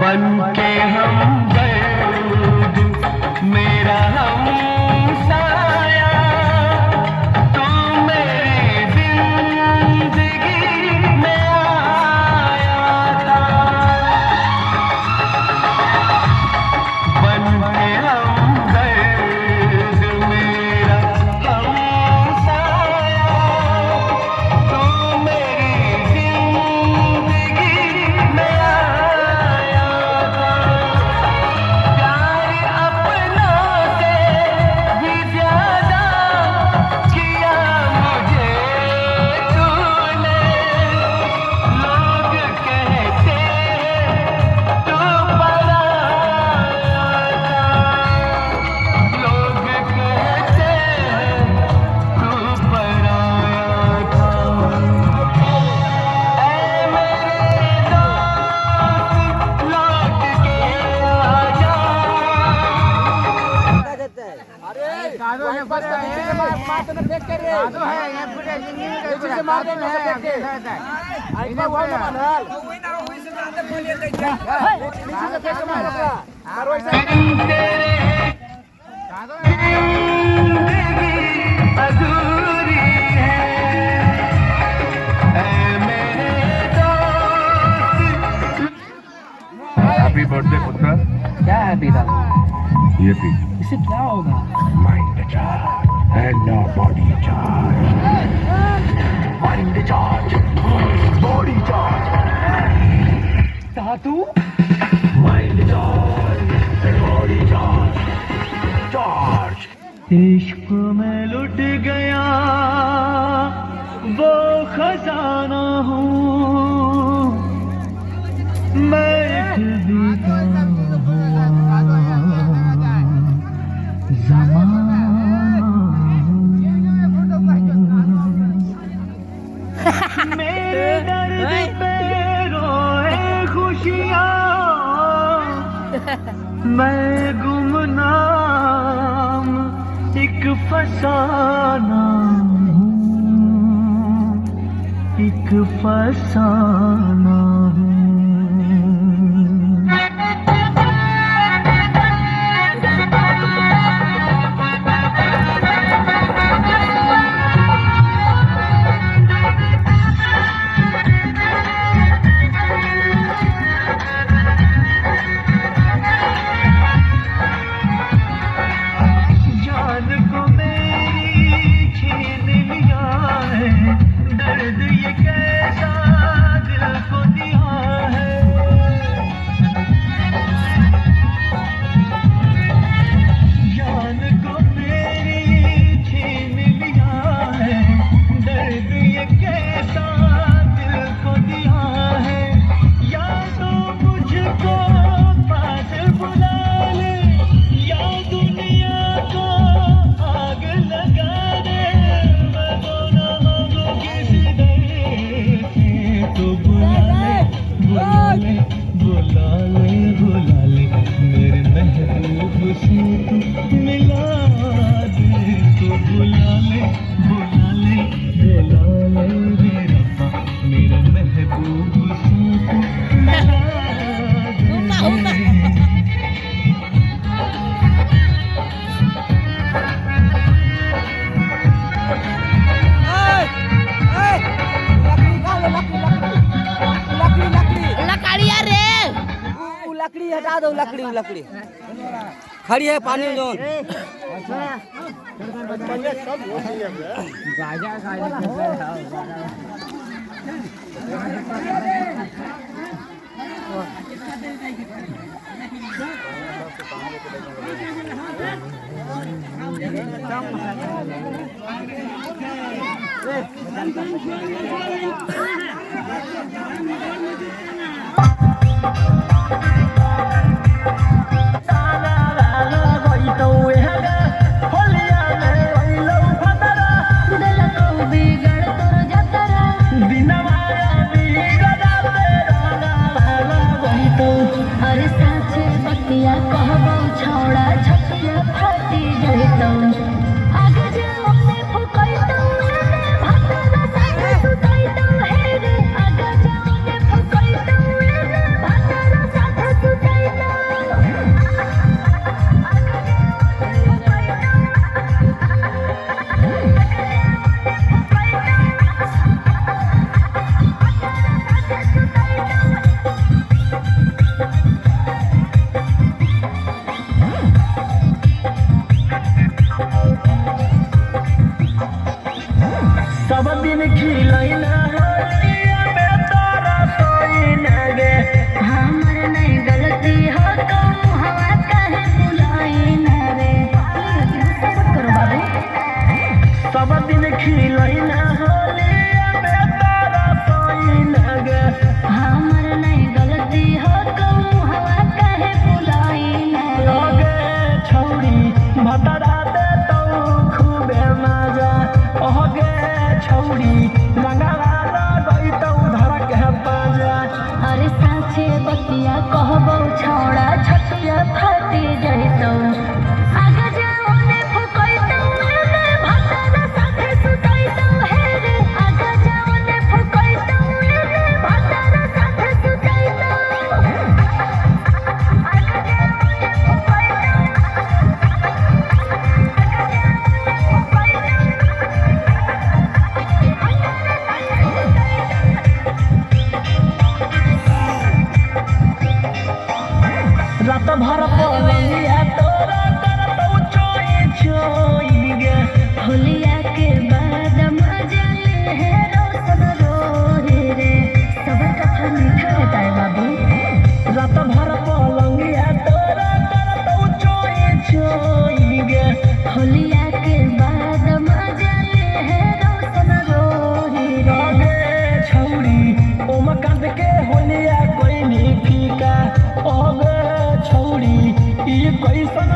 बनके हम दर्द मेरा हम साया तू मेरी जिंदगी में आया था। बनके हम दर्द मेरा हम साया तू मेरी जिंदगी में हैप्पी बर्थडे पुत्र। क्या हैप्पी था? ये पी। इससे क्या होगा? Mind charge and body charge. Mind charge body charge. धातु mind charge and body charge. Charge. इश्क में लुट गया वो खजाना हूँ मैं, एक बेगाना ज़माना मेरे दर्द पे रोए खुशियाँ मैं गुमनाम एक फसाना हूँ, एक फसाना हूँ। दर्द ये कैसा दिल को दिया दो लकड़ी लकड़ी खड़ी है पानी में जोन सब दिन खिलैना होलिया में तोरा सोइना गे हमर नहीं गलती हो तो हवा काहे बुलाइना रे करो बाबू सब दिन खिलैना होलिया में तोरा सोइना गे हमर नहीं गलती हो तो हवा काहे बुलाइना रे ओगे छौरी भतरा दे तो खूबे मजा ओगे छौरी रंगला लगई तो धड़क है बाजा अरे साचे बतिया कहबो छौड़ा छतिया फाटी जइतो आगे जाओ ने फुकइतो एने भातरा साथे सुतइतो हे रे आगे जाओ ने फुकइतो एने भातरा साथे सुतइतो आगे जाओ ने रात भर पलंगिया तोरा करतौ चोई चोई गे होलिया के बाद मजा ले है रोशन रोहे रे सबर कथा मीठा रहता है बाबू रात भर पलंगिया तोरा करतौ चोई चोई गे होलिया के बाद मजा ले है रोशन रोहे रे ओगे छौरी ओमकांत के होलिया कोई नहीं फीका ओगे छौरी ई कैसन